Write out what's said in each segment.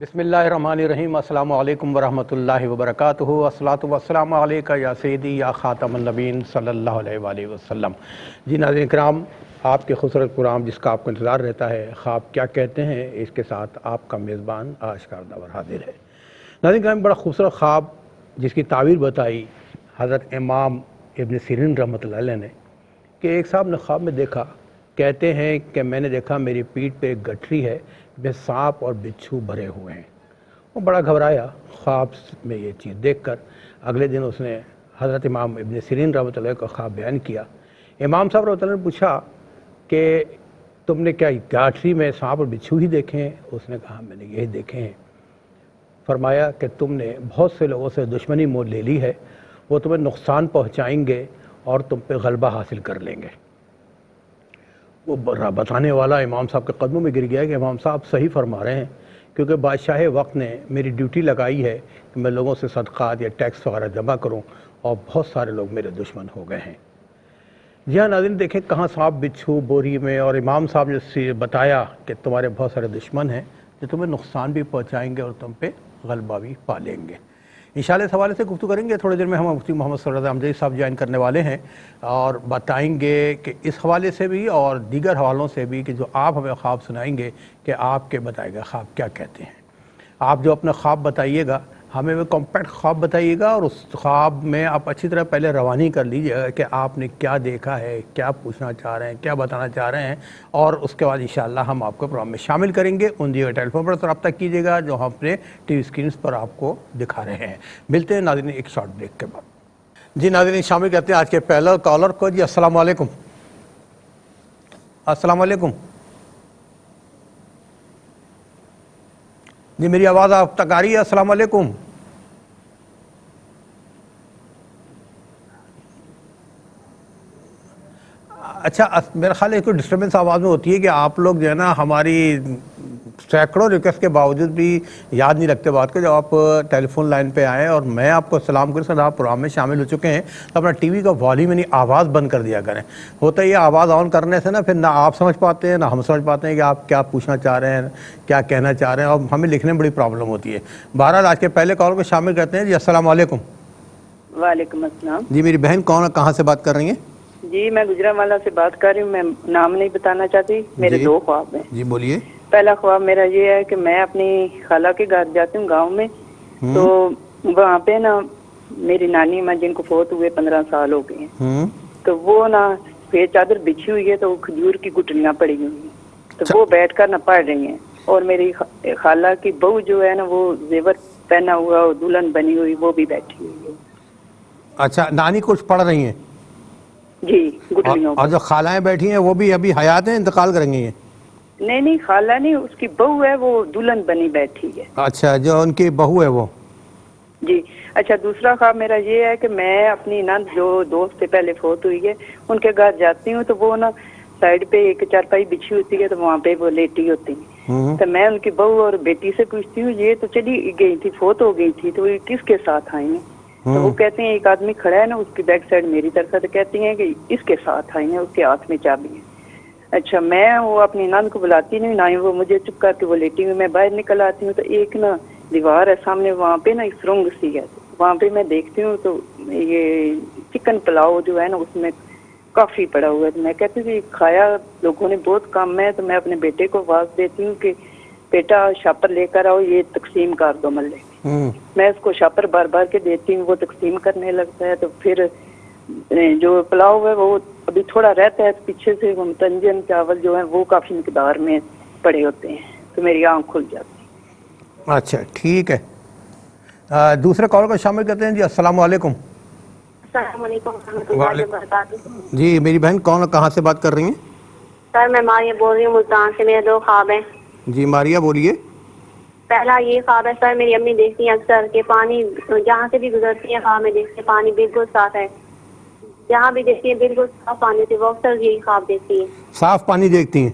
بسم اللہ الرحمن الرحیم۔ السلام علیکم ورحمۃ اللہ وبرکاتہ۔ الصلاۃ والسلام علیکہ یا سیدی یا خاتم النبین صلی اللہ علیہ وآلہ وسلم۔ جی ناظرین کرام، آپ کے خوبصورت پروگرام جس کا آپ کو انتظار رہتا ہے، خواب کیا کہتے ہیں، اس کے ساتھ آپ کا میزبان آشکار داور حاضر ہے۔ ناظرین کرام، بڑا خوبصورت خواب جس کی تعبیر بتائی حضرت امام ابن سیرین رحمۃ اللہ علیہ نے، کہ ایک صاحب نے خواب میں دیکھا، کہتے ہیں کہ میں نے دیکھا میری پیٹھ پہ ایک گٹھری ہے، میں سانپ اور بچھو بھرے ہوئے ہیں۔ وہ بڑا گھبرایا خواب میں یہ چیز دیکھ کر۔ اگلے دن اس نے حضرت امام ابن سیرین رحمۃ اللہ کا خواب بیان کیا۔ امام صاحب رحمۃ اللہ نے پوچھا کہ تم نے کیا گٹھری میں سانپ اور بچھو ہی دیکھے ہیں؟ اس نے کہا میں نے یہی دیکھے ہیں۔ فرمایا کہ تم نے بہت سے لوگوں سے دشمنی مول لے لی ہے، وہ تمہیں نقصان پہنچائیں گے اور تم پہ غلبہ حاصل کر لیں گے۔ وہ بتانے والا امام صاحب کے قدموں میں گر گیا کہ امام صاحب صحیح فرما رہے ہیں، کیونکہ بادشاہ وقت نے میری ڈیوٹی لگائی ہے کہ میں لوگوں سے صدقات یا ٹیکس وغیرہ جمع کروں، اور بہت سارے لوگ میرے دشمن ہو گئے ہیں۔ جی ہاں ناظرین، دیکھیں کہاں سانپ بچھو بوری میں، اور امام صاحب نے بتایا کہ تمہارے بہت سارے دشمن ہیں جو تمہیں نقصان بھی پہنچائیں گے اور تم پہ غلبہ بھی پا لیں گے۔ انشاءاللہ اس حوالے سے گفتگو کریں گے۔ تھوڑی دیر میں ہم مفتی محمد سرور احمدی صاحب جوائن کرنے والے ہیں اور بتائیں گے کہ اس حوالے سے بھی اور دیگر حوالوں سے بھی کہ جو آپ ہمیں خواب سنائیں گے کہ آپ کے بتائے گا خواب کیا کہتے ہیں۔ آپ جو اپنا خواب بتائیے گا، ہمیں وہ کمپیکٹ خواب بتائیے گا، اور اس خواب میں آپ اچھی طرح پہلے روانی کر لیجیے گا کہ آپ نے کیا دیکھا ہے، کیا پوچھنا چاہ رہے ہیں، کیا بتانا چاہ رہے ہیں، اور اس کے بعد انشاءاللہ ہم آپ کو پروگرام میں شامل کریں گے۔ ان دیے ہوئے ٹیلی فون پر رابطہ کیجیے گا جو ہم اپنے ٹی وی اسکرینس پر آپ کو دکھا رہے ہیں۔ ملتے ہیں ناظرین ایک شارٹ بریک کے بعد۔ جی ناظرین، شامل کرتے ہیں آج کے پہلا کالر کو۔ جی السلام علیکم۔ السلام علیکم جی، میری آواز آپ تک آ رہی ہے؟ السلام علیکم۔ اچھا، میرا خیال ہے کوئی ڈسٹربنس آواز میں ہوتی ہے کہ آپ لوگ جو ہے نا ہماری سینکڑوں ریکویسٹ کے باوجود بھی یاد نہیں رکھتے بات کو۔ جب آپ ٹیلی فون لائن پہ آئیں اور میں آپ کو سلام کروں، سر آپ پروگرام میں شامل ہو چکے ہیں، تو اپنا ٹی وی کا والیوم یعنی آواز بند کر دیا کریں۔ ہوتا ہے یہ آواز آن کرنے سے نا پھر نہ آپ سمجھ پاتے ہیں نہ ہم سمجھ پاتے ہیں کہ آپ کیا پوچھنا چاہ رہے ہیں، کیا کہنا چاہ رہے ہیں، اور ہمیں لکھنے میں بڑی پرابلم ہوتی ہے۔ بہرحال آج کے پہلے کال کو شامل کرتے ہیں۔ جی السلام علیکم۔ وعلیکم السلام۔ جی میری بہن کون، کہاں سے بات کر رہی ہیں؟ جی میں گجرانوالہ سے بات کر رہی ہوں، میں نام نہیں بتانا چاہتی۔ میرے دو خواب ہیں۔ جی بولیے۔ پہلا خواب میرا یہ ہے کہ میں اپنی خالہ کے گھر جاتی ہوں گاؤں میں، تو وہاں پہ نا میری نانی ماں جن کو فوت ہوئے 15 سال ہو گئے ہیں، تو وہ نا پھر چادر بچھی ہوئی ہے، تو وہ کھجور کی گٹلیاں پڑی ہوئی ہیں، تو وہ بیٹھ کر نہ پڑھ رہی ہیں، اور میری خالہ کی بہو جو ہے نا وہ زیور پہنا ہوا اور دلہن بنی ہوئی وہ بھی بیٹھی ہوئی ہے۔ اچھا، نانی کچھ پڑھ رہی ہیں؟ جی، گٹلیوں اور پہ۔ جو خالائیں بیٹھی ہیں وہ بھی ابھی حیات ہیں، انتقال کر گئی ہیں؟ نہیں خالہ نہیں، اس کی بہو ہے، وہ دلہن بنی بیٹھی ہے۔ اچھا، جو ان کی بہو ہے وہ۔ جی اچھا، دوسرا خواب میرا یہ ہے کہ میں اپنی نند جو دوست سے پہلے فوت ہوئی ہے ان کے گھر جاتی ہوں، تو وہ نا سائڈ پہ ایک چارپائی بچھی ہوتی ہے، تو وہاں پہ وہ لیٹی ہوتی ہیں، تو میں ان کی بہو اور بیٹی سے پوچھتی ہوں یہ تو چلی گئی تھی، فوت ہو گئی تھی، تو یہ کس کے ساتھ آئی ہیں؟ تو وہ کہتے ہیں ایک آدمی کھڑا ہے نا اس کی بیک سائڈ میری طرف ہے، تو کہتی ہیں کہ اس کے ساتھ آئی ہیں، اس کے ہاتھ میں چابی ہے۔ اچھا، میں وہ اپنی نند کو بلاتی نہیں، نہ ہی وہ مجھے چپ کر کے وہ لیٹی ہوئی، میں باہر نکل آتی ہوں، تو ایک نا دیوار ہے سامنے، وہاں پہ نا ایک سرنگ سی ہے، وہاں پہ میں دیکھتی ہوں تو یہ چکن پلاؤ جو ہے نا اس میں کافی پڑا ہوا ہے، تو میں کہتی ہوں کہ کھایا لوگوں نے بہت کم ہے، تو میں اپنے بیٹے کو آواز دیتی ہوں کہ بیٹا شاپر لے کر آؤ، یہ تقسیم کر دو ملے میں۔ میں اس کو شاپر بار بار کے دیتی ہوں، وہ تقسیم کرنے لگتا ہے، تو پھر جو پلاؤ ہے وہ ابھی تھوڑا رہتا ہے، پیچھے سے وہ متنجن چاول جو ہیں وہ کافی مقدار میں پڑے ہوتے ہیں، تو میری آنکھ کھل جاتی ہے۔ اچھا ٹھیک ہے، دوسرے کال کو شامل کرتے ہیں۔ جی السلام علیکم۔ السلام علیکم ورحمۃ اللہ وبرکاتہ۔ جی میری بہن کون، کہاں سے بات کر رہی ہیں؟ سر میں ماریہ بول رہی ہوں ملتان سے، میرے دو خواب ہیں۔ جی ماریہ بولیے۔ پہلا یہ خواب ہے سر، میری امی دیکھتی ہیں اکثر کہ پانی جہاں سے بھی گزرتی ہیں خواب میں دیکھتے ہیں پانی بالکل صاف ہے، جہاں بھی دیکھتی ہیں بالکل صاف پانی سے، وہ اکثر یہی خواب دیکھتی ہیں۔ صاف پانی دیکھتی ہیں؟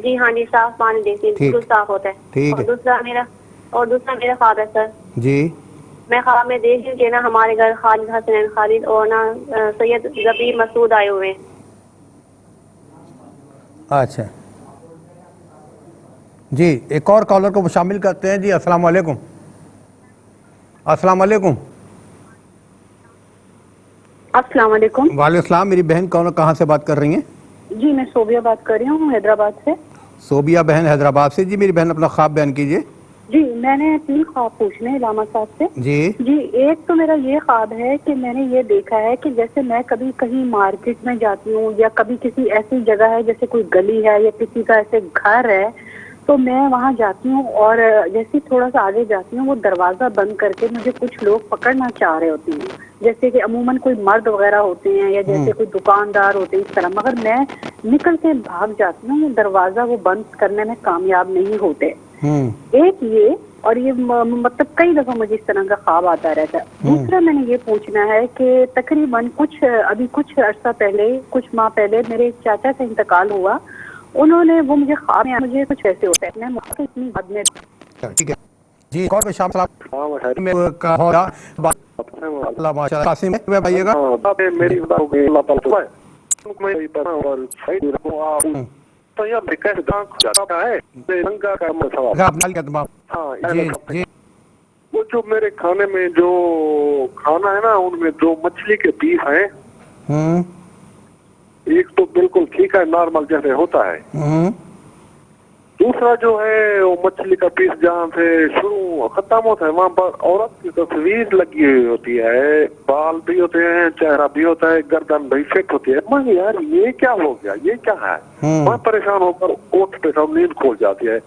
جی ہاں جی، صاف پانی دیکھتی ہیں، بالکل صاف ہوتا ہے۔ ٹھیک اور ہے۔ دوسرا میرا خواب ہے سر، جی میں خواب میں دیکھ رہی ہوں کہ نا ہمارے گھر خالد حسنین خالد اور نا سید ظفیر مسعود آئے ہوئے ہیں۔ اچھا جی ایک اور کالر کو شامل کرتے ہیں. جی السلام علیکم. السلام علیکم. السلام علیکم. وعلیکم السلام. میری بہن کہاں سے بات کر رہی ہیں؟ جی میں صوبیہ بات کر رہی ہوں حیدرآباد سے. صوبیہ بہن حیدرآباد سے. جی میری بہن اپنا خواب بیان کیجیے. جی میں نے 3 خواب پوچھنے علامہ صاحب سے. جی جی ایک تو میرا یہ خواب ہے کہ میں نے یہ دیکھا ہے کہ جیسے میں کبھی کہیں مارکیٹ میں جاتی ہوں یا کبھی کسی ایسی جگہ ہے جیسے کوئی گلی ہے یا کسی کا ایسے گھر ہے تو میں وہاں جاتی ہوں اور جیسے تھوڑا سا آگے جاتی ہوں وہ دروازہ بند کر کے مجھے کچھ لوگ پکڑنا چاہ رہے ہوتے ہیں جیسے کہ عموماً کوئی مرد وغیرہ ہوتے ہیں یا جیسے کوئی دکاندار ہوتے ہیں اس طرح مگر میں نکل کے بھاگ جاتی ہوں دروازہ وہ بند کرنے میں کامیاب نہیں ہوتے. ایک یہ اور یہ مطلب کئی دفعہ مجھے اس طرح کا خواب آتا رہتا ہے. دوسرا میں نے یہ پوچھنا ہے کہ تقریباً کچھ عرصہ پہلے کچھ ماہ پہلے میرے چاچا کا انتقال ہوا. انہوں نے وہ مجھے خواب میں مجھے کچھ ایسے ہوتا ہے میں اتنی بعد میں. ٹھیک ہے. جی ایک اور میں شام قاسم میں بھائیے گا. وہ جو میرے کھانے میں جو کھانا ہے نا ان میں 2 مچھلی کے پیس ہیں. ایک تو بالکل ٹھیک ہے نارمل جیسے ہوتا ہے. دوسرا جو ہے وہ مچھلی کا پیس جہاں سے شروع ختم ہوتا ہے وہاں پر عورت کی تصویر لگی ہوئی ہوتی ہے. بال بھی ہوتے ہیں چہرہ بھی ہوتا ہے گردن بھی فٹ ہوتی ہے. میں یار یہ کیا ہو گیا یہ کیا ہے. میں پریشان ہو کر اوٹھ پہ سب نیند کھول جاتی ہے.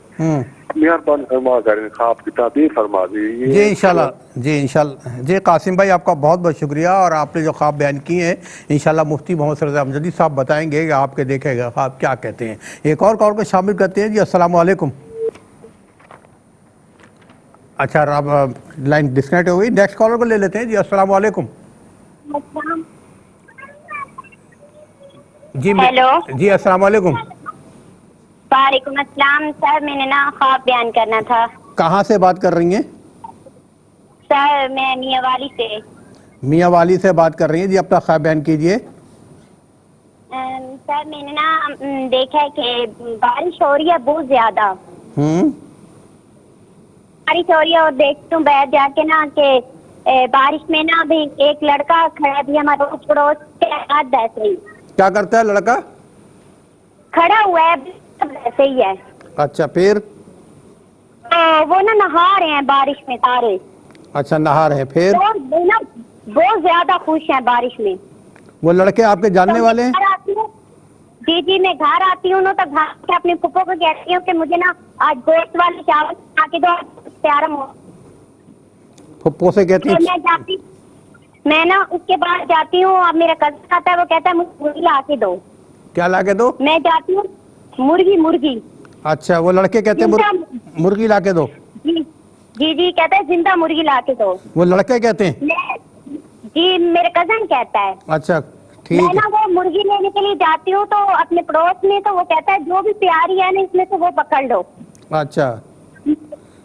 مہربانی فرما کر خواب کی تعبیر فرما دی. جی انشاءاللہ. جی انشاءاللہ. جی قاسم بھائی آپ کا بہت بہت شکریہ اور آپ نے جو خواب بیان کیے ہیں انشاءاللہ مفتی محمد صلی اللہ علیہ وسلم صاحب بتائیں گے کہ آپ کے دیکھے گا خواب کیا کہتے ہیں. ایک اور کال کو شامل کرتے ہیں. جی السلام علیکم. اچھا لائن ڈسکنیکٹ ہو گئی. نیکسٹ کالر کو لے لیتے ہیں. جی السلام علیکم. جی ہیلو. جی السلام علیکم. وعلیکم السلام. سر میں نے نا خواب بیان کرنا تھا. کہاں سے بات کر رہی ہیں؟ سر میں میاں والی سے. میاں والی سے بات کر رہی ہیں. جی اپنا خواب بیان کیجیے. سر میں نے نا دیکھا ہے کہ بارش ہو رہی ہے بہت زیادہ. بارش ہو رہی ہے اور دیکھتی ہوں بیٹھ جا کے نا کہ بارش میں نا ابھی ایک لڑکا کھڑا بھی ہمارا پڑوس کے ہاتھ ایسے ہی. کیا کرتا ہے لڑکا؟ کھڑا ہوا ہے ایسے ہی ہے. اچھا پھر؟ وہ نا نہا رہے ہیں بارش میں سارے. اچھا نہا رہے ہیں. پھر بہت زیادہ خوش ہیں بارش میں. وہ لڑکے آپ کے جاننے والے ہیں؟ جی میں گھر آتی ہوں تو گھر کے اپنے پھپھو کو کہتی ہوں کہ مجھے نا آج گوشت والے چاول بنا کے دو پیارا. پھپھو سے کہتی ہیں؟ میں جاتی میں نا اس کے بعد جاتی ہوں. اب میرا کزن آتا ہے وہ کہتا ہے مجھے مرغی لا کے دو. کیا لا کے دو؟ میں جاتی ہوں مرغی. اچھا وہ لڑکے کہتے ہیں مرغی لا کے دو. جی کہتا ہے زندہ مرغی لا کے دو. وہ لڑکے کہتے ہیں؟ جی میرے کزن کہتا ہے. اچھا ٹھیک میں نا وہ مرغی لینے کے لیے جاتی ہوں تو اپنے پڑوس میں تو وہ کہتا ہے جو بھی پیاری ہے نا اس میں سے وہ پکڑ لو. اچھا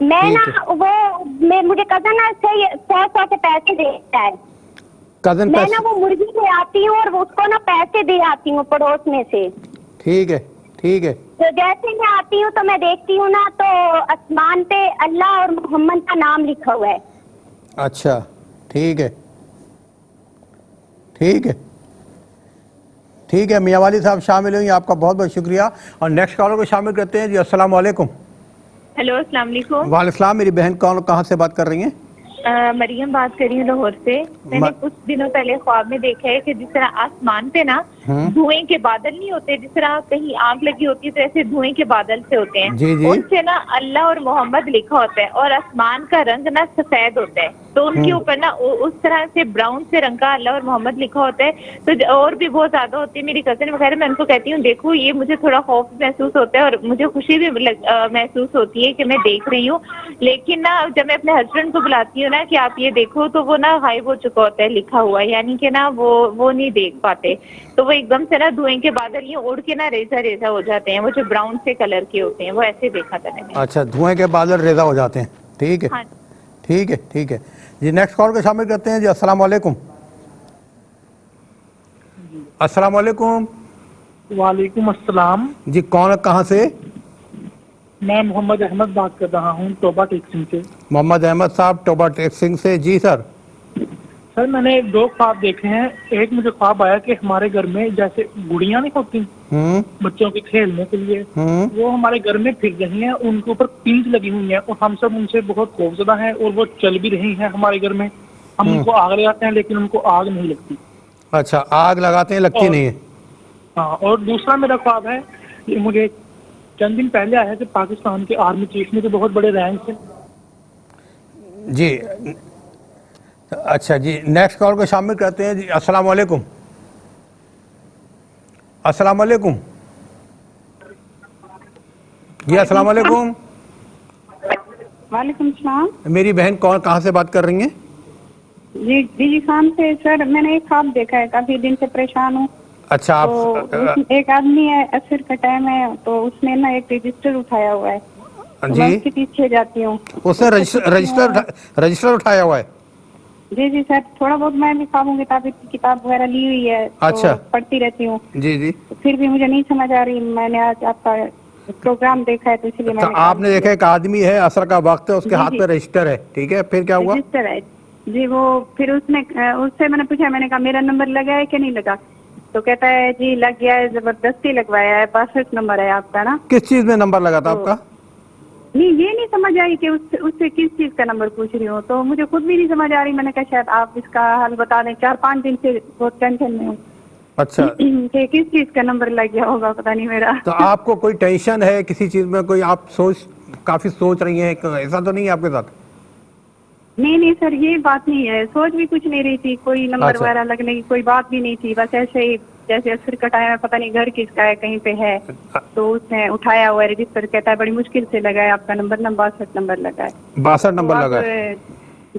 میں نا مجھے کزن 100 کے پیسے دیتا ہے. کزن میں نا وہ مرغی لے آتی ہوں اور اس کو نا پیسے دے آتی ہوں پڑوس میں سے. ٹھیک ہے. تو جیسے میں آتی ہوں تو میں دیکھتی ہوں نا تو آسمان پہ اللہ اور محمد کا نام لکھا ہوا ہے. اچھا ٹھیک ہے. میاں والی صاحب شامل ہوئی. آپ کا بہت بہت شکریہ. اور نیکسٹ کالر کو شامل کرتے ہیں. جی السلام علیکم. ہیلو السلام علیکم. وعلیکم السلام. میری بہن کہاں سے بات کر رہی ہیں؟ مریم بات کر رہی ہوں لاہور سے. میں نے کچھ دنوں پہلے خواب میں دیکھا ہے کہ جس طرح آسمان پہ نا دھوئیں کے بادل نہیں ہوتے جس طرح کہیں آگ لگی ہوتی ہے تو ایسے دھوئیں کے بادل سے ہوتے ہیں. جی ان سے نا اللہ اور محمد لکھا ہوتا ہے اور آسمان کا رنگ نا سفید ہوتا ہے. تو ان کے اوپر نا اس طرح سے براؤن سے رنگ کا اللہ اور محمد لکھا ہوتا ہے. تو اور بھی بہت زیادہ ہوتی ہے. میری کزن وغیرہ میں ان کو کہتی ہوں دیکھو یہ مجھے تھوڑا خوف محسوس ہوتا ہے اور مجھے خوشی بھی محسوس ہوتی ہے کہ میں دیکھ رہی ہوں. لیکن نا جب میں اپنے ہسبینڈ کو بلاتی ہوں نا کہ آپ یہ دیکھو تو وہ نا غائب ہو چکا ہوتا ہے لکھا ہوا ہے. یعنی کہ نا وہ نہیں دیکھ پاتے. تو وہ ایک دم سے نا دھوئیں کے بادل یہ اڑ کے نا ریزا ہو جاتے ہیں. وہ جو براؤن سے کلر کے ہوتے ہیں وہ ایسے دیکھا تھا میں نے. اچھا دھوئیں کے بادل ریزا ہو جاتے ہیں. ٹھیک ہے. جی نیکسٹ کال کو شامل کرتے ہیں. جی السلام علیکم. السلام علیکم. وعلیکم السلام. جی کون کہاں سے؟ میں محمد احمد بات کر رہا ہوں ٹوبا ٹیکسنگ سے. محمد احمد صاحب ٹوبا ٹیکسنگ سے. جی سر. سر میں نے 2 خواب دیکھے ہیں. ایک مجھے خواب آیا کہ ہمارے گھر میں جیسے گڑیاں نہیں ہوتی بچوں کے کھیلنے کے لیے, وہ ہمارے گھر میں پھر رہی ہیں, ان کے اوپر پینٹ لگی ہوئی ہیں اور ہم سب ان سے بہت خوفزدہ ہیں اور وہ چل بھی رہی ہیں ہمارے گھر میں. ہم ان کو آگ لگاتے ہیں لیکن ان کو آگ نہیں لگتی. اچھا, آگ لگاتے ہیں لگتی نہیں ہے. ہاں, اور دوسرا میرا خواب ہے کہ مجھے چند دن پہلے آیا کہ پاکستان کے آرمی چیف میں جو بہت بڑے رینک سے. جی اچھا جی, نیکسٹ کال کو شامل کرتے ہیں. جی السلام علیکم. السلام علیکم. جی السلام علیکم. وعلیکم السلام. میری بہن کون کہاں سے بات کر رہی ہیں؟ جی جی خان سے. سر میں نے ایک خواب دیکھا ہے, کافی دن سے پریشان ہوں. اچھا آپ تو ایک آدمی ہے, عصر کا ٹائم ہے, تو اس نے نا ایک رجسٹر اٹھایا ہوا ہے. تو میں اس کے پیچھے جاتی ہوں. اس نے رجسٹر اٹھایا ہوا ہے؟ جی جی سر, تھوڑا بہت میں بھی خوابوں کی کتاب وغیرہ لی ہوئی ہے, تو پڑھتی رہتی ہوں. جی جی. پھر بھی مجھے نہیں سمجھ آ رہی. میں نے آج آپ کا پروگرام دیکھا ہے تو اس لیے میں نے آپ نے دیکھا ایک آدمی ہے, عصر کا وقت ہے, اس کے ہاتھ پہ رجسٹر ہے, ٹھیک ہے, پھر کیا ہوا؟ رجسٹر ہے جی. وہ پھر اس سے میں نے پوچھا, میں نے کہا میرا نمبر لگا ہے کہ نہیں لگا؟ تو کہتا ہے جی لگ گیا ہے, زبردستی لگوایا ہے, 62 نمبر ہے آپ کا نا. کس چیز میں نمبر لگا تھا آپ کا؟ نہیں, یہ نہیں سمجھ آئی کہ اس سے کس چیز کا نمبر پوچھ رہی ہوں, تو مجھے خود بھی نہیں سمجھ آ رہی. میں نے کہا شاید آپ اس کا حل بتا دیں. 4-5 دن سے بہت ٹینشن میں ہوں. اچھا, کہ کس چیز کا نمبر لگ گیا ہوگا, پتہ نہیں میرا. تو آپ کو کوئی ٹینشن ہے کسی چیز میں, کوئی آپ کافی سوچ رہی ہیں, ایسا تو نہیں ہے آپ کے ساتھ؟ نہیں سر, یہ بات نہیں ہے. سوچ بھی کچھ نہیں رہی تھی, کوئی نمبر وغیرہ لگنے کی کوئی بات بھی نہیں تھی. بس ایسے ہی جیسے عصر کا ٹائم ہے, پتہ نہیں گھر کس کا ہے, کہیں پہ ہے, تو اس نے اٹھایا ہوا ہے رجسٹر. کہتا ہے بڑی مشکل سے لگا ہے آپ کا نمبر, 62 نمبر لگا ہے. 62 نمبر لگا ہے.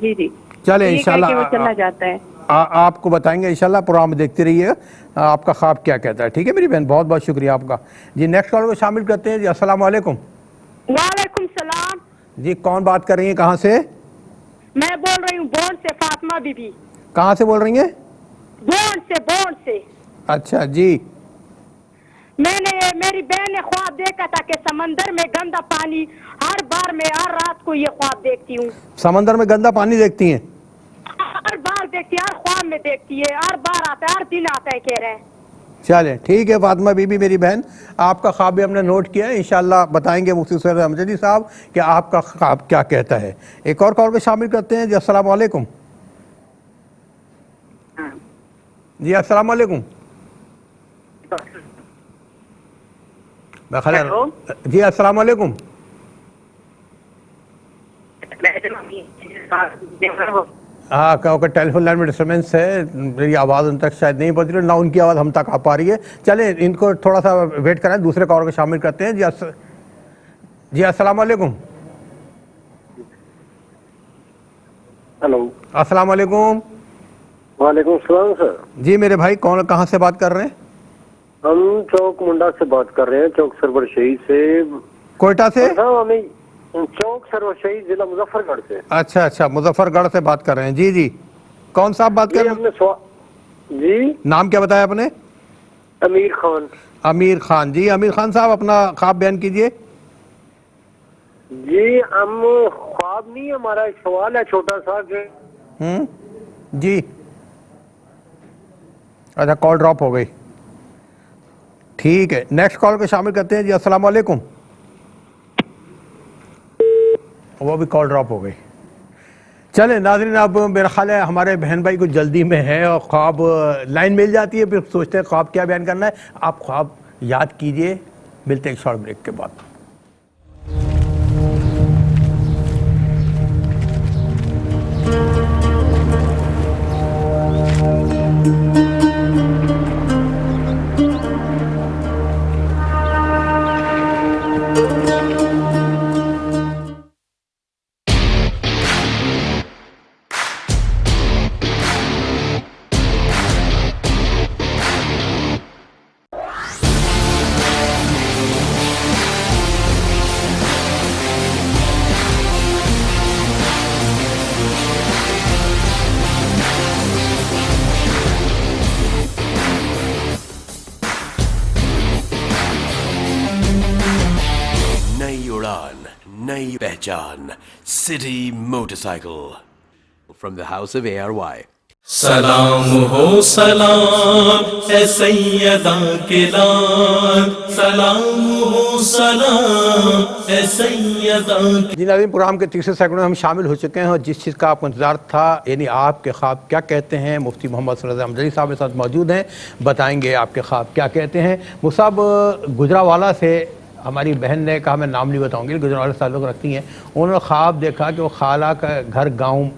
جی جی. چلے یہ کہہ کے وہ انشاءاللہ چلا جاتا ہے. آپ کو بتائیں گے انشاءاللہ, پروگرام دیکھتے رہیے آپ کا خواب کیا کہتا ہے. ٹھیک ہے میری بہن, بہت بہت شکریہ آپ کا. جی نیکسٹ کال کو شامل کرتے ہیں. جی السلام علیکم. وعلیکم السلام. جی کون بات کر رہی ہیں, کہاں سے؟ میں بول رہی ہوں بونڈ سے, فاطمہ بی بی. کہاں سے بول رہی ہیں؟ بونڈ سے. اچھا جی. میری بہن نے خواب دیکھا تھا کہ سمندر میں گندا پانی. ہر بار میں ہر رات کو یہ خواب دیکھتی ہوں. سمندر میں گندا پانی دیکھتی ہیں؟ ہر بار دیکھتی ہے, ہر خواب میں دیکھتی ہے, ہر بار آتا ہے, ہر دن آتا ہے کہہ رہے ہیں. چلیں ٹھیک ہے فاطمہ بی بی میری بہن, آپ کا خواب بھی ہم نے نوٹ کیا ہے. انشاءاللہ بتائیں گے مفتی سید امجدی صاحب کہ آپ کا خواب کیا کہتا ہے. ایک اور کال کو شامل کرتے ہیں. جی السلام علیکم. جی السلام علیکم. جی السلام علیکم. ہاں کیونکہ ٹیلی فون لائن میں ڈسٹربنس ہے, میری آواز ان تک شاید نہیں پہنچ رہی, نہ ان کی آواز ہم تک آ پا رہی ہے. چلیں ان کو تھوڑا سا ویٹ کریں, دوسرے کال کو شامل کرتے ہیں. جی السلام علیکم. ہلو. السلام علیکم. وعلیکم السلام سر. جی میرے بھائی کہاں سے بات کر رہے ہیں؟ ہم چوک منڈا سے بات کر رہے ہیں, چوک سرور شہید سے. کوئٹہ سے؟ چوک سرور شہید ضلع مظفر گڑھ سے. اچھا مظفر گڑھ سے بات کر رہے ہیں. جی جی کون صاحب بات کر رہے ہیں؟ جی نام کیا بتایا آپ نے؟ امیر خان. امیر خان. جی امیر خان صاحب اپنا خواب بیان کیجئے. جی ہم خواب نہیں, ہمارا ایک سوال ہے چھوٹا سا کہ جی اچھا کال ڈراپ ہو گئی. ٹھیک ہے نیکسٹ کال کو شامل کرتے ہیں. جی السلام علیکم. وہ بھی کال ڈراپ ہو گئی. چلیں ناظرین, اب میرا خیال ہے ہمارے بہن بھائی کو جلدی میں ہے اور خواب لائن مل جاتی ہے, پھر سوچتے ہیں خواب کیا بیان کرنا ہے. آپ خواب یاد کیجئے. ملتے ہیں ایک شارٹ بریک کے بعد. Baijan City Motorcycle. From the house of ARY. سلام ہو سلام اے سیدہ کے لال، سلام ہو سلام اے سیدہ. جی ناظرین، پروگرام کے تیسرے سیگمنٹ میں ہم شامل ہو چکے ہیں اور جس چیز کا آپ کو انتظار تھا، یعنی آپ کے خواب کیا کہتے ہیں، مفتی محمد صلی اللہ علیہ وسلم صاحب کے ساتھ موجود ہیں، بتائیں گے آپ کے خواب کیا کہتے ہیں. وہ صاحب گجراوالا سے ہماری بہن نے کہا، میں نام نہیں بتاؤں گی، گجراوالا سے تعلق رکھتی ہیں، انہوں نے خواب دیکھا کہ وہ خالہ کا گھر گاؤں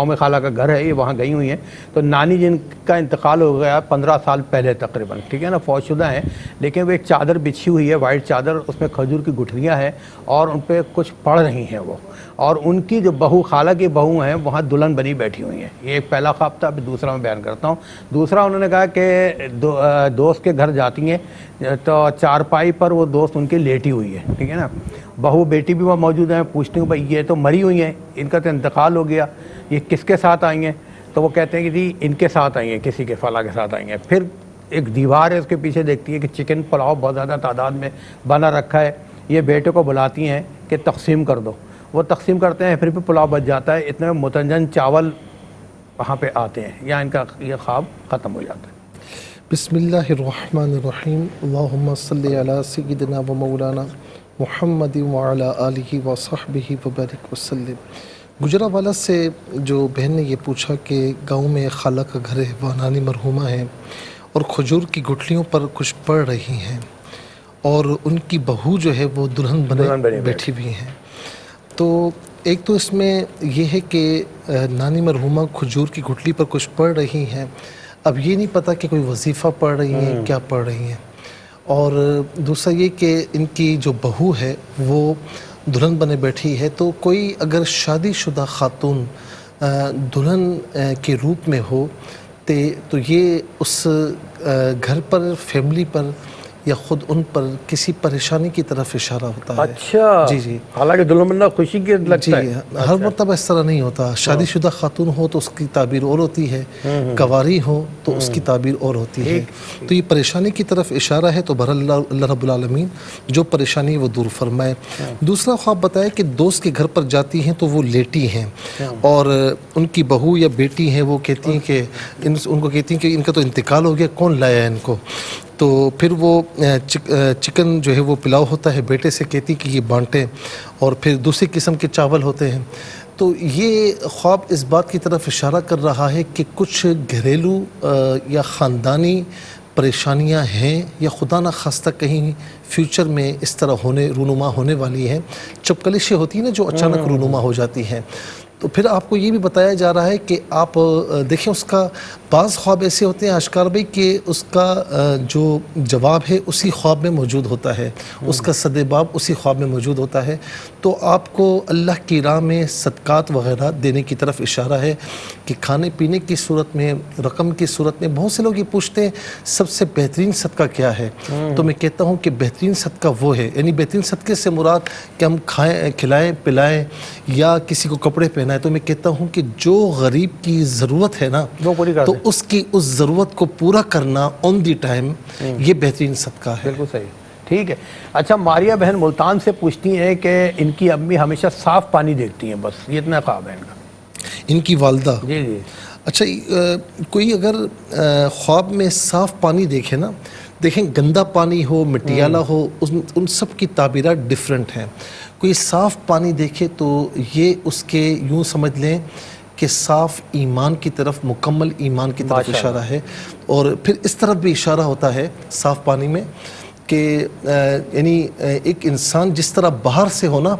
میں خالہ کا گھر ہے، یہ وہاں گئی ہوئی ہیں، تو نانی جن کا انتقال ہو گیا 15 سال پہلے تقریباً، ٹھیک ہے نا، فوت شدہ ہیں، لیکن وہ ایک چادر بچھی ہوئی ہے، وائٹ چادر، اس میں کھجور کی گٹھلیاں ہیں اور ان پہ کچھ پڑھ رہی ہیں وہ، اور ان کی جو بہو، خالہ کی بہو ہیں، وہاں دلہن بنی بیٹھی ہوئی ہیں. یہ ایک پہلا خواب تھا. ابھی دوسرا میں بیان کرتا ہوں. دوسرا انہوں نے کہا کہ دوست کے گھر جاتی ہیں تو چارپائی پر وہ دوست ان کی لیٹی ہوئی ہے، ٹھیک ہے نا، بہو بیٹی بھی وہاں موجود ہیں. پوچھتی ہوں بھائی یہ تو مری ہوئی ہیں، ان کا تو انتقال ہو گیا، یہ کس کے ساتھ آئی ہیں؟ تو وہ کہتے ہیں کہ جی ان کے ساتھ آئی ہیں، کسی کے فلاں کے ساتھ آئی ہیں. پھر ایک دیوار ہے، اس کے پیچھے دیکھتی ہے کہ چکن پلاؤ بہت زیادہ تعداد میں بنا رکھا ہے. یہ بیٹے کو بلاتی ہیں کہ تقسیم کر دو، وہ تقسیم کرتے ہیں، پھر بھی پلاؤ بچ جاتا ہے. اتنے میں متنجن چاول وہاں پہ آتے ہیں، یا ان کا یہ خواب ختم ہو جاتا ہے. بسم اللہ الرحمن الرحیم. اللہم صلی علی سیدنا و مولانا محمد وعلی آلہ وصحبہ وبارک وسلم. گجراوالا سے جو بہن نے یہ پوچھا کہ گاؤں میں خالہ کا گھر ہے، وہ نانی مرحومہ ہیں اور کھجور کی گٹھلیوں پر کچھ پڑھ رہی ہیں، اور ان کی بہو جو ہے وہ دلہن بنے بیٹھی ہوئی ہیں. تو ایک تو اس میں یہ ہے کہ نانی مرحومہ کھجور کی گٹھلی پر کچھ پڑھ رہی ہیں. اب یہ نہیں پتہ کہ کوئی وظیفہ پڑھ رہی ہیں، کیا پڑھ رہی ہیں. اور دوسرا یہ کہ ان کی جو بہو ہے وہ دلہن بنے بیٹھی ہے، تو کوئی اگر شادی شدہ خاتون دلہن کے روپ میں ہو تو یہ اس گھر پر، فیملی پر یا خود ان پر کسی پریشانی کی طرف اشارہ ہوتا ہے. اچھا جی حالانکہ دلہن بننا خوشی کی لگتا ہے. ہر مرتبہ اس طرح نہیں ہوتا. شادی شدہ خاتون ہو تو اس کی تعبیر اور ہوتی ہے، کواری ہو تو اس کی تعبیر اور ہوتی ہے. تو یہ پریشانی کی طرف اشارہ ہے. تو بہرحال اللہ رب العالمین جو پریشانی وہ دور فرمائے. دوسرا خواب بتایا کہ دوست کے گھر پر جاتی ہیں تو وہ لیٹی ہیں اور ان کی بہو یا بیٹی ہیں، وہ کہتی ہیں کہ ان کو کہتی ہیں کہ ان کا تو انتقال ہو گیا، کون لایا ہے ان کو. تو پھر وہ چکن جو ہے وہ پلاؤ ہوتا ہے، بیٹے سے کہتی کہ یہ بانٹیں، اور پھر دوسری قسم کے چاول ہوتے ہیں. تو یہ خواب اس بات کی طرف اشارہ کر رہا ہے کہ کچھ گھریلو یا خاندانی پریشانیاں ہیں، یا خدا نخواستہ کہیں فیوچر میں اس طرح رونما ہونے والی ہیں. چپکلشیں ہوتی ہیں نا جو اچانک رونما ہو جاتی ہیں. تو پھر آپ کو یہ بھی بتایا جا رہا ہے کہ آپ دیکھیں اس کا بعض خواب ایسے ہوتے ہیں اشکار بھائی کہ اس کا جو جواب ہے اسی خواب میں موجود ہوتا ہے، اس کا صدباب اسی خواب میں موجود ہوتا ہے. تو آپ کو اللہ کی راہ میں صدقات وغیرہ دینے کی طرف اشارہ ہے کہ کھانے پینے کی صورت میں، رقم کی صورت میں. بہت سے لوگ یہ پوچھتے ہیں سب سے بہترین صدقہ کیا ہے، تو میں کہتا ہوں کہ بہترین صدقہ وہ ہے، یعنی بہترین صدقے سے مراد کہ ہم کھلائیں پلائیں یا کسی کو کپڑے پہنائیں. تو میں کہتا ہوں کہ جو غریب کی ضرورت ہے نا تو اس کی اس ضرورت کو پورا کرنا آن دی ٹائم، یہ بہترین صدقہ ہے. بالکل صحیح، ٹھیک ہے. اچھا ماریہ بہن ملتان سے پوچھتی ہیں کہ ان کی امی ہمیشہ صاف پانی دیکھتی ہیں، بس یہ اتنا خواب ہے ان کا. ان کی والدہ؟ جی جی. اچھا کوئی اگر خواب میں صاف پانی دیکھے نا، دیکھیں گندا پانی ہو، مٹیالہ ہو، ان سب کی تعبیرات ڈیفرنٹ ہیں. کوئی صاف پانی دیکھے تو یہ اس کے یوں سمجھ لیں کہ صاف ایمان کی طرف، مکمل ایمان کی طرف اشارہ ہے. اور پھر اس طرف بھی اشارہ ہوتا ہے صاف پانی میں کہ یعنی ایک انسان جس طرح باہر سے ہو نا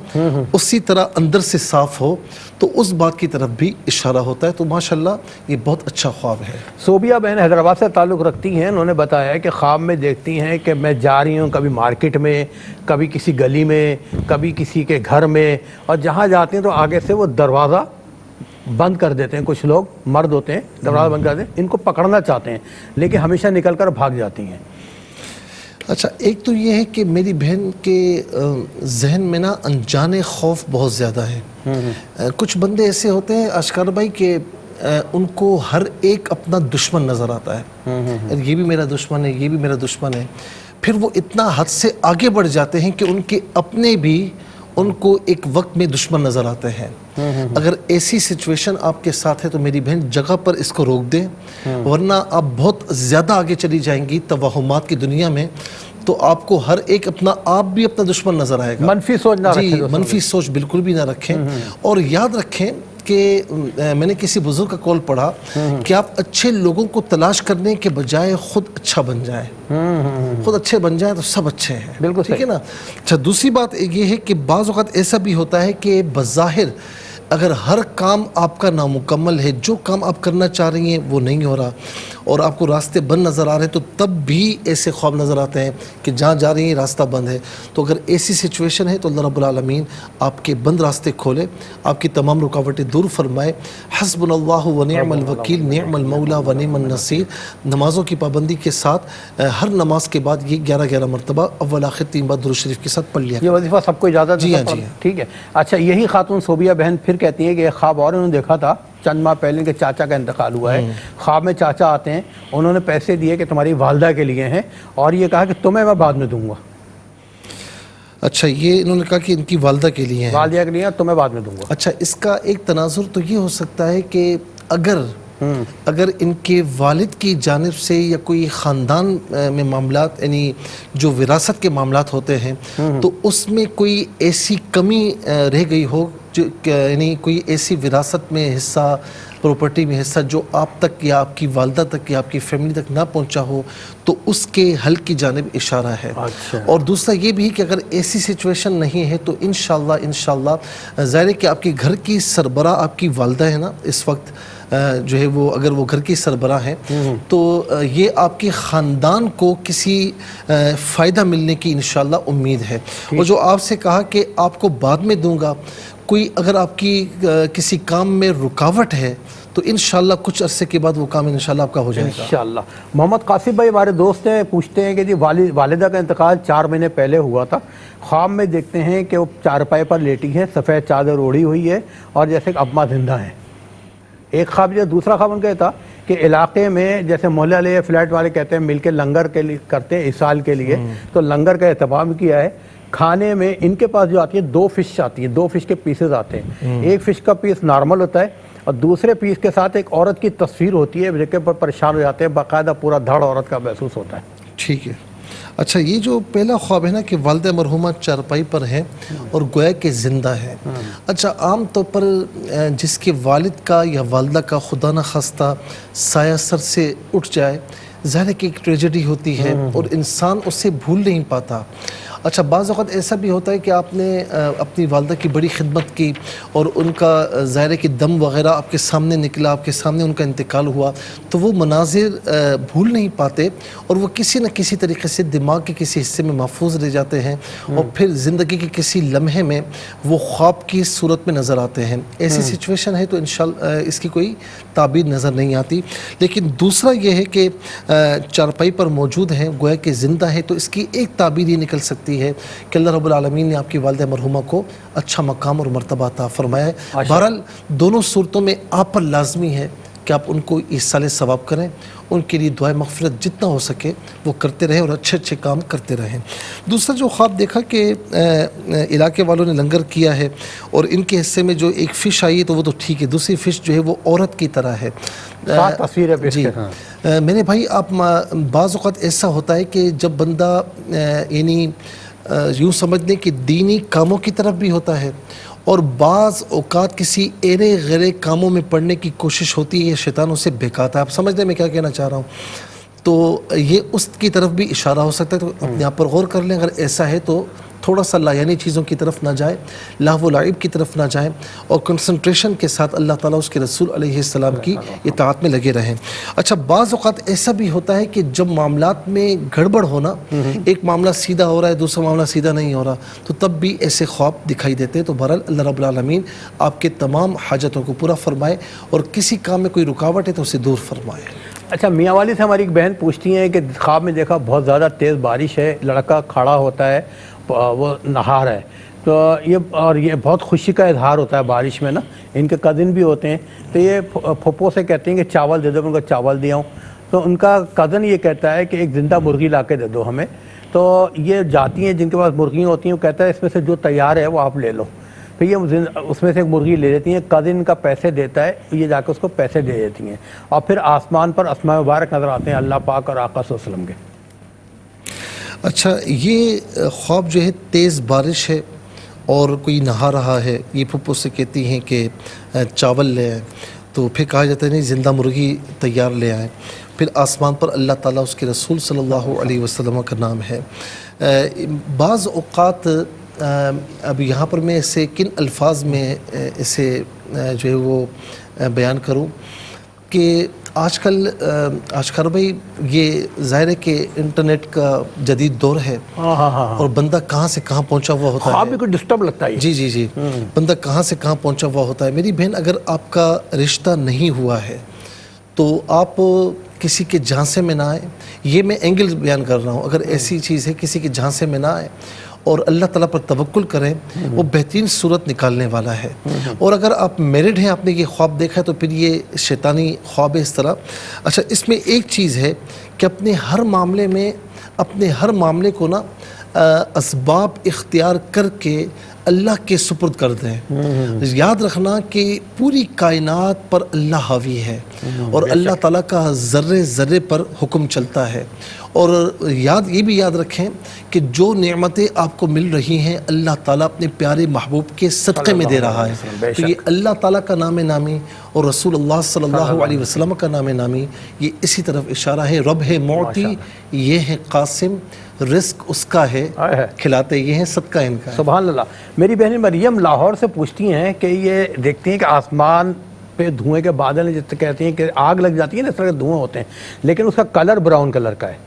اسی طرح اندر سے صاف ہو، تو اس بات کی طرف بھی اشارہ ہوتا ہے. تو ماشاءاللہ یہ بہت اچھا خواب ہے. صوبیہ بہن حیدرآباد سے تعلق رکھتی ہیں، انہوں نے بتایا کہ خواب میں دیکھتی ہیں کہ میں جا رہی ہوں کبھی مارکیٹ میں، کبھی کسی گلی میں، کبھی کسی کے گھر میں، اور جہاں جاتی ہیں تو آگے سے وہ دروازہ بند کر دیتے ہیں. کچھ لوگ مرد ہوتے ہیں دروازہ بند کر دیتے ہیں، ان کو پکڑنا چاہتے ہیں لیکن ہمیشہ نکل کر بھاگ جاتی ہیں. اچھا ایک تو یہ ہے کہ میری بہن کے ذہن میں نا انجان خوف بہت زیادہ ہے. کچھ بندے ایسے ہوتے ہیں اشکار بھائی کہ ان کو ہر ایک اپنا دشمن نظر آتا ہے، یہ بھی میرا دشمن ہے، یہ بھی میرا دشمن ہے. پھر وہ اتنا حد سے آگے بڑھ جاتے ہیں کہ ان کے اپنے بھی ان کو ایک وقت میں دشمن نظر آتے ہیں. اگر ایسی سچویشن آپ کے ساتھ ہے تو میری بہن جگہ پر اس کو روک دیں, ورنہ آپ بہت زیادہ آگے چلی جائیں گی توہمات کی دنیا میں, تو آپ کو ہر ایک آپ بھی اپنا دشمن نظر آئے گا. منفی سوچ نہ رکھیں. جی, منفی سوچ بالکل بھی نہ رکھیں. اور یاد رکھیں کہ میں نے کسی بزرگ کا قول پڑھا کہ آپ اچھے لوگوں کو تلاش کرنے کے بجائے خود اچھا بن جائیں. خود اچھے بن جائیں تو سب اچھے ہیں. بالکل ٹھیک ہے نا. اچھا, دوسری بات یہ ہے کہ بعض اوقات ایسا بھی ہوتا ہے کہ بظاہر اگر ہر کام آپ کا نامکمل ہے, جو کام آپ کرنا چاہ رہی ہیں وہ نہیں ہو رہا, اور آپ کو راستے بند نظر آ رہے ہیں, تو تب بھی ایسے خواب نظر آتے ہیں کہ جہاں جا رہی ہیں راستہ بند ہے. تو اگر ایسی سچویشن ہے تو اللہ رب العالمین آپ کے بند راستے کھولے, آپ کی تمام رکاوٹیں دور فرمائے. حسبنا اللہ و نعم الوکیل, نعم المولا و نعم النصیر. نمازوں کی پابندی کے ساتھ ہر نماز کے بعد یہ 11 مرتبہ اول آخر 3 بار درود شریف کے ساتھ پڑھ لیا. یہ وظیفہ سب کو اجازت ہے؟ جی ہاں. ٹھیک ہے. اچھا, یہی خاتون صوبیہ بہن پھر کہتی ہیں کہ ایک خواب اور انہوں نے دیکھا تھا چند ماہ پہلے کہ چاچا کا انتقال ہوا ہے. خواب میں چاچا آتے ہیں, انہوں نے پیسے دیے کہ تمہاری والدہ کے لیے ہیں, اور یہ کہا کہ تمہیں میں بعد میں دوں گا. اچھا, یہ انہوں نے کہا کہ ان کی والدہ کے لیے ہیں, والدہ کے لیے تمہیں بعد میں دوں گا. اچھا, اس کا ایک تناظر تو یہ ہو سکتا ہے کہ اگر ان کے والد کی جانب سے یا کوئی خاندان میں معاملات, یعنی جو وراثت کے معاملات ہوتے ہیں, تو اس میں کوئی ایسی کمی رہ گئی ہو, یعنی کوئی ایسی وراثت میں حصہ, پراپرٹی میں حصہ جو آپ تک یا آپ کی والدہ تک یا آپ کی فیملی تک نہ پہنچا ہو, تو اس کے حل کی جانب اشارہ ہے. اور دوسرا یہ بھی کہ اگر ایسی سچویشن نہیں ہے تو انشاءاللہ ظاہر ہے کہ آپ کے گھر کی سربراہ آپ کی والدہ ہے نا اس وقت, جو ہے وہ اگر وہ گھر کی سربراہ ہیں, تو یہ آپ کے خاندان کو کسی فائدہ ملنے کی انشاءاللہ امید ہے. اور جو آپ سے کہا کہ آپ کو بعد میں دوں گا, کوئی اگر آپ کی کسی کام میں رکاوٹ ہے تو انشاءاللہ کچھ عرصے کے بعد وہ کام انشاءاللہ آپ کا ہو جائے گا انشاءاللہ. محمد قاسم بھائی ہمارے دوست ہیں, پوچھتے ہیں کہ جی والدہ کا انتقال 4 مہینے پہلے ہوا تھا, خواب میں دیکھتے ہیں کہ وہ چارپائی پر لیٹی ہے, سفید چادر اوڑھی ہوئی ہے, اور جیسے کہ اماں زندہ ہیں. ایک خواب. جو دوسرا خواب ان کا تھا کہ علاقے میں جیسے محلے والے فلیٹ والے کہتے ہیں مل کے لنگر کے لیے کرتے ہیں اس سال کے لیے, تو لنگر کا اہتمام کیا ہے. کھانے میں ان کے پاس جو آتی ہے 2 فش آتی ہیں, 2 فش کے پیسز آتے ہیں. ایک فش کا پیس نارمل ہوتا ہے, اور دوسرے پیس کے ساتھ ایک عورت کی تصویر ہوتی ہے, جس کے پر پریشان ہو جاتے ہیں, باقاعدہ پورا دھڑ عورت کا محسوس ہوتا ہے. ٹھیک ہے. اچھا, یہ جو پہلا خواب ہے نا کہ والدہ مرحومہ چارپائی پر ہے اور گویا کہ زندہ ہے. اچھا, عام طور پر جس کے والد کا یا والدہ کا خدا نخواستہ سایہ سر سے اٹھ جائے, ظاہر ہے کہ ایک ٹریجڈی ہوتی ہے اور انسان اسے بھول نہیں پاتا. اچھا, بعض اوقات ایسا بھی ہوتا ہے کہ آپ نے اپنی والدہ کی بڑی خدمت کی اور ان کا ظاہر ہے کہ دم وغیرہ آپ کے سامنے نکلا, آپ کے سامنے ان کا انتقال ہوا, تو وہ مناظر بھول نہیں پاتے اور وہ کسی نہ کسی طریقے سے دماغ کے کسی حصے میں محفوظ رہ جاتے ہیں, اور پھر زندگی کے کسی لمحے میں وہ خواب کی صورت میں نظر آتے ہیں. ایسی سچویشن ہے تو انشاءاللہ اس کی کوئی تعبیر نظر نہیں آتی. لیکن دوسرا یہ ہے کہ چارپائی پر موجود ہیں, گویا کہ زندہ ہے, تو اس کی ایک تعبیر یہ نکل سکتی ہے کہ اللہ رب العالمین نے آپ کی والدہ مرحومہ کو اچھا مقام اور مرتبہ عطا فرمایا ہے. بہرحال دونوں صورتوں میں آپ پر لازمی ہے کہ آپ ان کو ایصال ثواب کریں, ان کے لیے دعائے مغفرت جتنا ہو سکے وہ کرتے رہیں اور اچھے کام کرتے رہیں. دوسرا جو خواب دیکھا کہ علاقے والوں نے لنگر کیا ہے اور ان کے حصے میں جو ایک فش آئی ہے تو وہ تو ٹھیک ہے, دوسری فش جو ہے وہ عورت کی طرح ہے. جی میرے بھائی, آپ بعض اوقات ایسا ہوتا ہے کہ جب بندہ یعنی یوں سمجھ لیں کہ دینی کاموں کی طرف بھی ہوتا ہے اور بعض اوقات کسی ایرے غیرے کاموں میں پڑنے کی کوشش ہوتی ہے, یہ شیطان اسے بہکاتا ہے. آپ سمجھ لیں میں کیا کہنا چاہ رہا ہوں. تو یہ اس کی طرف بھی اشارہ ہو سکتا ہے, تو اپنے آپ پر غور کر لیں. اگر ایسا ہے تو تھوڑا سا لایانی چیزوں کی طرف نہ جائیں, لہو و لعب کی طرف نہ جائیں, اور کنسنٹریشن کے ساتھ اللہ تعالیٰ اس کے رسول علیہ السلام کی اطاعت میں لگے رہیں. اچھا, بعض اوقات ایسا بھی ہوتا ہے کہ جب معاملات میں گڑبڑ ہونا, ایک معاملہ سیدھا ہو رہا ہے دوسرا معاملہ سیدھا نہیں ہو رہا, تو تب بھی ایسے خواب دکھائی دیتے ہیں. تو بہرحال اللہ رب العالمین آپ کے تمام حاجتوں کو پورا فرمائے اور کسی کام میں کوئی رکاوٹ ہے تو اسے دور فرمائے. اچھا, میاں والی سے ہماری ایک بہن پوچھتی ہیں کہ خواب میں دیکھا بہت زیادہ تیز بارش ہے, لڑکا کھڑا ہوتا ہے, وہ نہا رہا ہے, تو یہ بہت خوشی کا اظہار ہوتا ہے بارش میں نا. ان کے کزن بھی ہوتے ہیں, تو یہ پھپھو سے کہتے ہیں کہ چاول دے دو, ان کو چاول دیا ہوں. تو ان کا کزن یہ کہتا ہے کہ ایک زندہ مرغی لا کے دے دو ہمیں. تو یہ جاتی ہیں جن کے پاس مرغیاں ہوتی ہیں، وہ کہتا ہے اس میں سے جو تیار ہے وہ آپ لے لو، پھر یہ اس میں سے ایک مرغی لے لیتی ہیں، کزن کا پیسے دیتا ہے، یہ جا کے اس کو پیسے دے دیتی ہیں، اور پھر آسمان پر اسماء مبارک نظر آتے ہیں اللہ پاک اور آقا صلی اللہ علیہ وسلم کے۔ اچھا، یہ خواب جو ہے تیز بارش ہے اور کوئی نہا رہا ہے، یہ پھپھو سے کہتی ہیں کہ چاول لے آئیں، تو پھر کہا جاتا ہے نہیں زندہ مرغی تیار لے آئیں، پھر آسمان پر اللہ تعالیٰ اس کے رسول صلی اللہ علیہ وسلم کا نام ہے۔ بعض اوقات اب یہاں پر میں اسے کن الفاظ میں اسے جو ہے وہ بیان کروں کہ آج کل آشکار بھائی یہ ظاہر ہے کہ انٹرنیٹ کا جدید دور ہے اور بندہ کہاں سے کہاں پہنچا ہوا ہوتا ہے، خواب بھی کوئی ڈسٹرب لگتا ہے، جی جی جی، بندہ کہاں سے کہاں پہنچا ہوا ہوتا ہے۔ میری بہن، اگر آپ کا رشتہ نہیں ہوا ہے تو آپ کسی کے جھانسے میں نہ آئے، یہ میں اینگل بیان کر رہا ہوں، اگر ایسی چیز ہے کسی کے جھانسے میں نہ آئے اور اللہ تعالیٰ پر توکل کریں، وہ بہترین صورت نکالنے والا ہے۔ اور اگر آپ میرڈ ہیں، آپ نے یہ خواب دیکھا ہے تو پھر یہ شیطانی خواب ہے اس طرح۔ اچھا، اس میں ایک چیز ہے کہ اپنے ہر معاملے کو نا اسباب اختیار کر کے اللہ کے سپرد کر دیں۔ یاد رکھنا کہ پوری کائنات پر اللہ حاوی ہے اور اللہ تعالیٰ کا ذرے ذرے پر حکم چلتا ہے، اور یہ بھی یاد رکھیں کہ جو نعمتیں آپ کو مل رہی ہیں اللہ تعالیٰ اپنے پیارے محبوب کے صدقے میں دے رہا ہے۔ تو یہ اللہ تعالیٰ کا نام نامی اور رسول اللہ صلی اللہ علیہ وسلم کا نام نامی، یہ اسی طرف اشارہ ہے۔ رب ہے معطی، یہ ہے قاسم، رزق اس کا ہے، کھلاتے یہ ہیں، صدقہ ان کا ہے۔ سبحان اللہ۔ میری بہن مریم لاہور سے پوچھتی ہیں کہ یہ دیکھتی ہیں کہ آسمان پہ دھوئیں کے بادل ہیں، جس سے کہتی ہیں کہ آگ لگ جاتی ہے نا، اس طرح کے دھوئیں ہوتے ہیں، لیکن اس کا کلر براؤن کلر کا ہے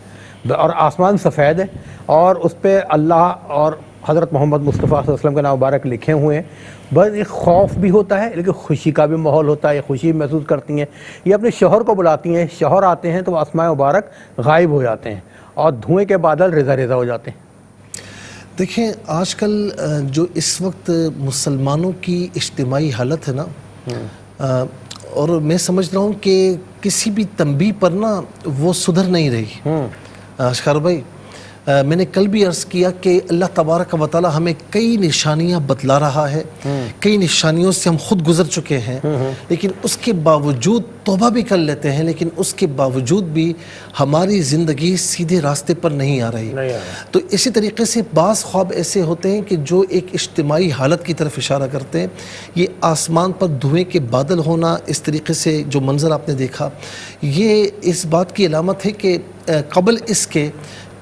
اور آسمان سفید ہے، اور اس پہ اللہ اور حضرت محمد مصطفیٰ صلی اللہ علیہ وسلم کا نام مبارک لکھے ہوئے ہیں۔ بس ایک خوف بھی ہوتا ہے لیکن خوشی کا بھی ماحول ہوتا ہے، یہ خوشی محسوس کرتی ہیں۔ یہ اپنے شوہر کو بلاتی ہیں، شوہر آتے ہیں تو وہ اسماء مبارک غائب ہو جاتے ہیں اور دھوئیں کے بادل ریزہ ریزہ ہو جاتے ہیں۔ دیکھیں، آج کل جو اس وقت مسلمانوں کی اجتماعی حالت ہے نا، اور میں سمجھ رہا ہوں کہ کسی بھی تنبیہ پر نا وہ سدھر نہیں رہی۔ اشکار بھائی، میں نے کل بھی عرض کیا کہ اللہ تبارک و تعالی ہمیں کئی نشانیاں بتلا رہا ہے، کئی نشانیوں سے ہم خود گزر چکے ہیں، لیکن اس کے باوجود توبہ بھی کر لیتے ہیں، لیکن اس کے باوجود بھی ہماری زندگی سیدھے راستے پر نہیں آ رہی۔ تو اسی طریقے سے بعض خواب ایسے ہوتے ہیں کہ جو ایک اجتماعی حالت کی طرف اشارہ کرتے ہیں۔ یہ آسمان پر دھوئیں کے بادل ہونا، اس طریقے سے جو منظر آپ نے دیکھا، یہ اس بات کی علامت ہے کہ قبل اس کے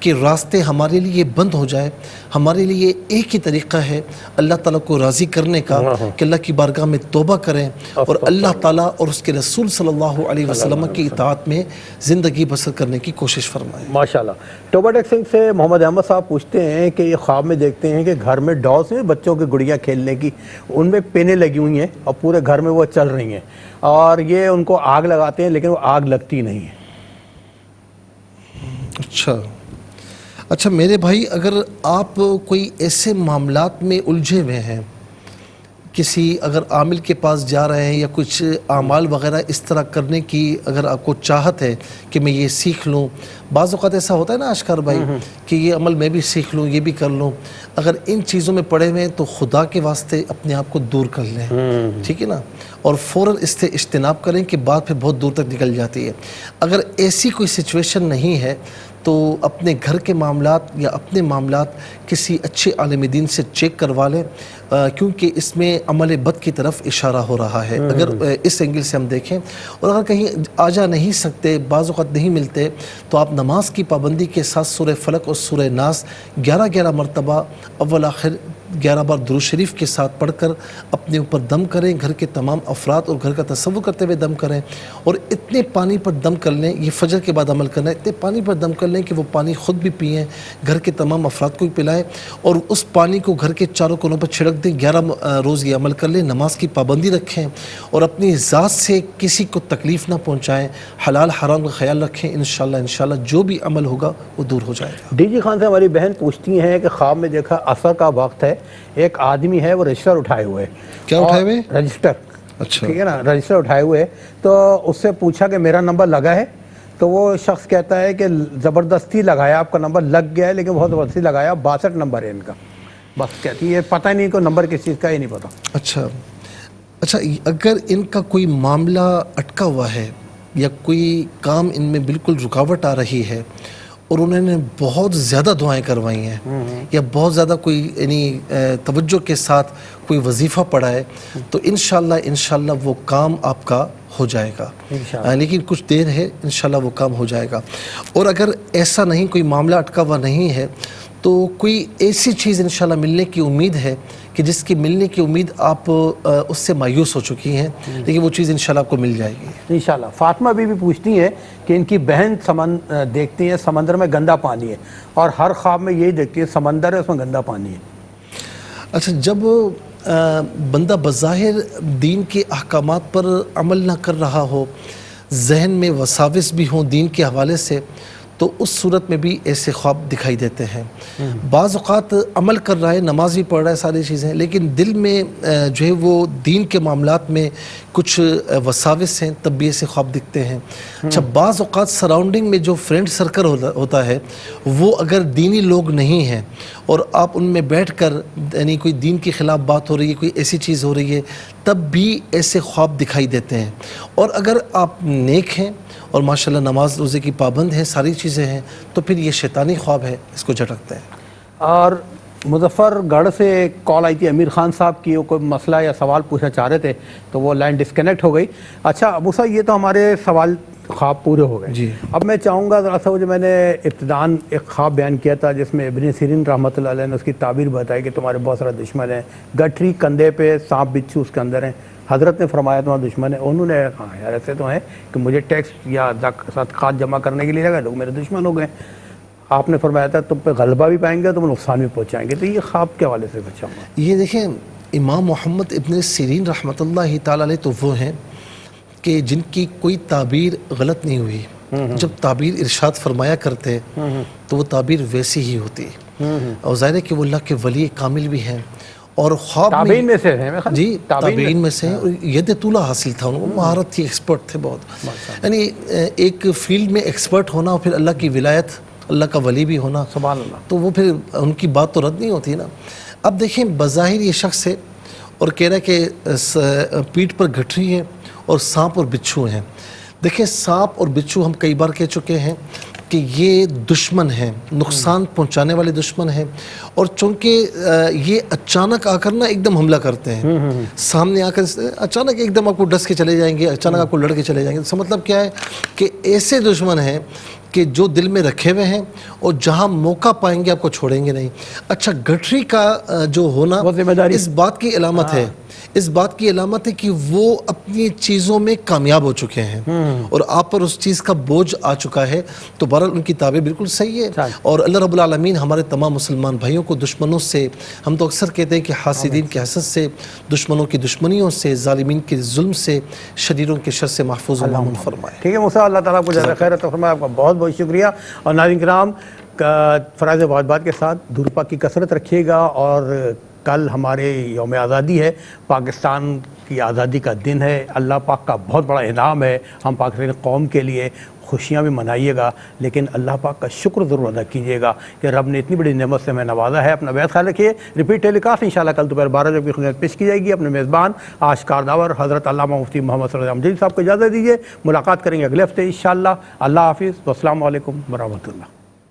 کہ راستے ہمارے لیے بند ہو جائے، ہمارے لیے ایک ہی طریقہ ہے اللہ تعالیٰ کو راضی کرنے کا کہ اللہ کی بارگاہ میں توبہ کریں اور اللہ تعالیٰ اور اس کے رسول صلی اللہ علیہ وسلم کی اطاعت میں زندگی بسر کرنے کی کوشش فرمائیں۔ ماشاءاللہ۔ ٹوبا ٹیکسنگ سے محمد احمد صاحب پوچھتے ہیں کہ یہ خواب میں دیکھتے ہیں کہ گھر میں ڈالس ہیں بچوں کی گڑیاں کھیلنے کی، ان میں پینیں لگی ہوئی ہیں اور پورے گھر میں وہ چل رہی ہیں، اور یہ ان کو آگ لگاتے ہیں لیکن وہ آگ لگتی نہیں ہے۔ اچھا میرے بھائی، اگر آپ کوئی ایسے معاملات میں الجھے ہوئے ہیں، کسی اگر عامل کے پاس جا رہے ہیں یا کچھ اعمال وغیرہ اس طرح کرنے کی اگر آپ کو چاہت ہے کہ میں یہ سیکھ لوں، بعض اوقات ایسا ہوتا ہے نا اشکار بھائی کہ یہ عمل میں بھی سیکھ لوں، یہ بھی کر لوں، اگر ان چیزوں میں پڑے ہوئے ہیں تو خدا کے واسطے اپنے آپ کو دور کر لیں، ٹھیک ہے نا، اور فوراً اس سے اجتناب کریں کہ بات پھر بہت دور تک نکل جاتی ہے۔ اگر ایسی کوئی سچویشن نہیں ہے تو اپنے گھر کے معاملات یا اپنے معاملات کسی اچھے عالم دین سے چیک کروا لیں، کیونکہ اس میں عمل بد کی طرف اشارہ ہو رہا ہے اگر اس اینگل سے ہم دیکھیں۔ اور اگر کہیں آ جا نہیں سکتے، بعض اوقات نہیں ملتے، تو آپ نماز کی پابندی کے ساتھ سورہ فلق اور سورہ ناس 11 مرتبہ اول آخر 11 بار درود شریف کے ساتھ پڑھ کر اپنے اوپر دم کریں، گھر کے تمام افراد اور گھر کا تصور کرتے ہوئے دم کریں، اور اتنے پانی پر دم کر لیں، یہ فجر کے بعد عمل کرنا ہے، اتنے پانی پر دم کر لیں کہ وہ پانی خود بھی پئیں، گھر کے تمام افراد کو بھی پلائیں، اور اس پانی کو گھر کے چاروں کونوں پر چھڑک دیں۔ 11 روز یہ عمل کر لیں، نماز کی پابندی رکھیں اور اپنی ذات سے کسی کو تکلیف نہ پہنچائیں، حلال حرام کا خیال رکھیں، انشاءاللہ جو بھی عمل ہوگا وہ دور ہو جائے گا۔ ڈی جی خان سے ہماری بہن پوچھتی ہیں کہ خواب میں دیکھا عصر کا وقت ہے، ایک آدمی ہے وہ رجسٹر اٹھائے ہوئے، کیا اٹھائے ہوئے؟ رجسٹر، اچھا ٹھیک ہے نا، رجسٹر اٹھائے ہوئے، تو اس سے پوچھا کہ میرا نمبر لگا ہے، تو وہ شخص کہتا ہے کہ زبردستی لگایا، آپ کا نمبر لگ گیا ہے لیکن بہت زبردستی لگایا، 62 نمبر ہے ان کا، بس کہتی ہے پتہ نہیں کو نمبر کس چیز کا، ہی نہیں پتہ۔ اچھا اگر ان کا کوئی معاملہ اٹکا ہوا ہے یا کوئی کام ان میں بالکل رکاوٹ آ رہی ہے اور انہوں نے بہت زیادہ دعائیں کروائی ہیں یا بہت زیادہ کوئی یعنی توجہ کے ساتھ کوئی وظیفہ پڑھا ہے، تو انشاءاللہ وہ کام آپ کا ہو جائے گا، لیکن کچھ دیر ہے، انشاءاللہ وہ کام ہو جائے گا۔ اور اگر ایسا نہیں، کوئی معاملہ اٹکا ہوا نہیں ہے، تو کوئی ایسی چیز انشاءاللہ ملنے کی امید ہے کہ جس کی ملنے کی امید آپ اس سے مایوس ہو چکی ہیں، لیکن وہ چیز انشاءاللہ آپ کو مل جائے گی انشاءاللہ۔ فاطمہ بھی پوچھتی ہیں کہ ان کی بہن دیکھتی ہیں سمندر میں گندا پانی ہے، اور ہر خواب میں یہی دیکھتی ہے سمندر ہے، اس میں گندا پانی ہے۔ اچھا، جب بندہ بظاہر دین کے احکامات پر عمل نہ کر رہا ہو، ذہن میں وساوس بھی ہوں دین کے حوالے سے، تو اس صورت میں بھی ایسے خواب دکھائی دیتے ہیں۔ بعض اوقات عمل کر رہا ہے، نماز بھی پڑھ رہا ہے، ساری چیزیں، لیکن دل میں جو ہے وہ دین کے معاملات میں کچھ وساوس ہیں، تب بھی ایسے خواب دکھتے ہیں۔ اچھا، بعض اوقات سراؤنڈنگ میں جو فرینڈ سرکل ہوتا ہے وہ اگر دینی لوگ نہیں ہیں اور آپ ان میں بیٹھ کر یعنی کوئی دین کے خلاف بات ہو رہی ہے، کوئی ایسی چیز ہو رہی ہے، تب بھی ایسے خواب دکھائی دیتے ہیں۔ اور اگر آپ نیک ہیں اور ماشاءاللہ نماز روزے کی پابند ہیں، ساری چیزیں ہیں، تو پھر یہ شیطانی خواب ہے، اس کو جھٹکتے ہیں۔ اور مظفر گڑھ سے کال آئی تھی امیر خان صاحب کی، وہ کوئی مسئلہ یا سوال پوچھنا چاہ رہے تھے تو وہ لائن ڈسکنیکٹ ہو گئی۔ اچھا ابو صاحب، یہ تو ہمارے سوال خواب پورے ہو گئے جی۔ اب میں چاہوں گا ذرا سا، جو میں نے ابتداً ایک خواب بیان کیا تھا جس میں ابن سیرین رحمۃ اللہ علیہ نے اس کی تعبیر بتائی کہ تمہارے بہت سارے دشمن ہیں، گٹھری کندھے پہ سانپ بچھو اس کے اندر ہیں، حضرت نے فرمایا تمہارے دشمن ہیں، انہوں نے کہا یار ایسے تو ہیں کہ مجھے ٹیکس یا صدقات جمع کرنے کے لیے لگا، لوگ میرے دشمن ہو گئے، آپ نے فرمایا تھا تم پہ غلبہ بھی پائیں گے، تم نقصان بھی پہنچائیں گے، تو یہ خواب کے حوالے سے بچاؤں گا۔ یہ دیکھیں، امام محمد ابن سیرین رحمۃ اللہ تعالی علیہ تو وہ ہیں کہ جن کی کوئی تعبیر غلط نہیں ہوئی، جب تعبیر ارشاد فرمایا کرتے تو وہ تعبیر ویسی ہی ہوتی، اور ظاہر ہے کہ وہ اللہ کے ولی کامل بھی ہیں، اور خواب تابعین میں سے ہیں، جی تابعین میں سے ہیں، ید طولہ حاصل تھا، ان کو مہارت تھی، ایکسپرٹ تھے بہت، یعنی ایک فیلڈ میں ایکسپرٹ ہونا اور پھر اللہ کی ولایت، اللہ کا ولی بھی ہونا، سبحان اللہ، تو وہ پھر ان کی بات تو رد نہیں ہوتی نا۔ اب دیکھیں، بظاہر یہ شخص ہے اور کہہ رہا ہے کہ پیٹھ پر گٹھری ہے اور سانپ اور بچھو ہیں۔ دیکھیں، سانپ اور بچھو ہم کئی بار کہہ چکے ہیں کہ یہ دشمن ہیں، نقصان پہنچانے والے دشمن ہیں، اور چونکہ یہ اچانک آ کر نا ایک دم حملہ کرتے ہیں، سامنے آ کر اچانک ایک دم آپ کو ڈس کے چلے جائیں گے، اچانک آپ کو لڑ کے چلے جائیں گے۔ اس کا مطلب کیا ہے کہ ایسے دشمن ہیں کہ جو دل میں رکھے ہوئے ہیں اور جہاں موقع پائیں گے آپ کو چھوڑیں گے نہیں۔ اچھا، گٹھری کا جو ہونا اس بات کی علامت ہے، اس بات کی علامت ہے کہ وہ اپنی چیزوں میں کامیاب ہو چکے ہیں اور آپ پر اس چیز کا بوجھ آ چکا ہے، تو بہرحال ان کی تعبیر بالکل صحیح ہے۔ اور اللہ رب العالمین ہمارے تمام مسلمان بھائیوں کو دشمنوں سے، ہم تو اکثر کہتے ہیں کہ حاسدین کے حسد سے، دشمنوں کی دشمنیوں سے، ظالمین کے ظلم سے، شریروں کے شر سے محفوظ و مامون فرمائے۔ ٹھیک ہے موسیٰ، اللہ تعالیٰ کو جزائے خیر عطا فرمائے، آپ کا بہت بہت شکریہ۔ اور ناظرین کرام، فرائض بات کے ساتھ درود پاک کی کثرت رکھیے گا، اور کل ہمارے یوم آزادی ہے، پاکستان کی آزادی کا دن ہے، اللہ پاک کا بہت بڑا انعام ہے، ہم پاکستانی قوم کے لیے خوشیاں بھی منائیے گا، لیکن اللہ پاک کا شکر ضرور ادا کیجیے گا کہ رب نے اتنی بڑی نعمت سے ہمیں نوازا ہے۔ اپنا بیت خیال رکھیے۔ ریپیٹ ٹیلی کاسٹ انشاءاللہ کل دوپہر 12 بجے کی خدمت پیش کی جائے گی۔ اپنے میزبان آشکار داور حضرت علامہ مفتی محمد صلی اللہ علیہ وسلم صاحب کو اجازت دیجیے، ملاقات کریں گے اگلے ہفتے انشاءاللہ۔ اللہ حافظ، والسلام علیکم ورحمۃ اللہ۔